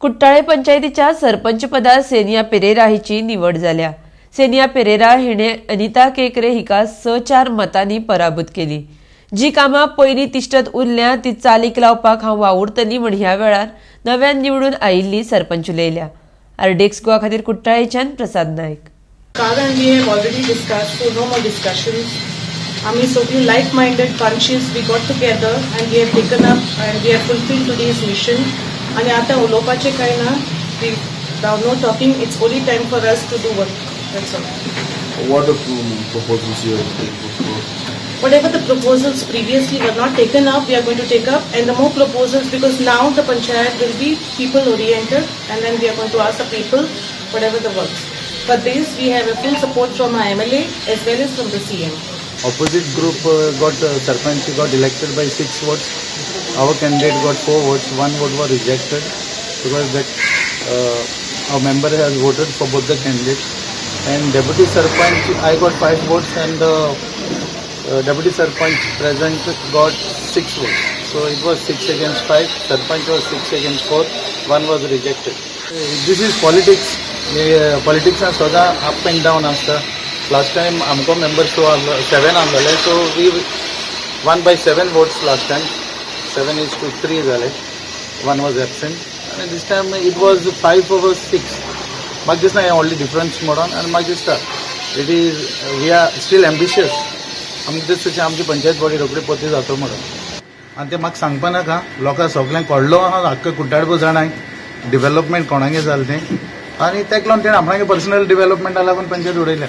कुट्टाळे पंचायतीच्या सरपंच पदार सेनिया पेरेरा हिची निवड जाल्या। सेनिया पेरेरा हिने अनिता केकरे हिका 6-4 मतांनी पराभूत केली। जी कामां पयलीं तिश्तत उरल्या ती चालीक लावपाक हांव वावुरतली म्हण ह्या वेळार नव्यान निवडून आयिल्ली सरपंच उलयल्या। आरडेक्स गोवा खातीर कुट्टाळेच्यान प्रसाद नायक। कारण we have already discussed, so no more discussions. आम्ही सगळी like-minded bunches we got together and we have taken up and we have fulfilled today's mission. आणि आता उलोवपाचे काय ना, we now no talking. It's only time for us to do work. That's all. What are the proposals you have taken? Whatever the proposals previously were not taken up, we are going to take up, and the more proposals, because now the panchayat will be people oriented, and then we are going to ask the people whatever the works. For this, we have a full support from our MLA as well as from the CM. Opposite group Sarpanch got elected by 6 votes. Our candidate got 4 votes. 1 vote was rejected because that our member has voted for both the candidates. And Deputy Sarpanch, I got 5 votes, and Deputy Sarpanch present got 6 votes. So it was 6 against 5. Sarpanch was 6 against 4. 1 was rejected. This is politics. Politics are soda up and down after. Last time AMCO members so 7 आले, so we won by 7 votes last time. 7-3 झाले. 1 was absent. And this time it was 5/6. Mag this na only difference modon and mag this it is we are still ambitious. आमची panchayat body रोखडी पोती जातो म्हणून आणि ते म्हाका सांगपा नाका लोकां सगळ्यांक कळ्ळो आहा आख्खे कुट्टाळे जाणांक डेव्हलपमेंट कोणागे जालें तें आनी तेका लागून तेणें आपणागे पर्सनल डेव्हलपमेंटा लागून पंचायत उडयल्या।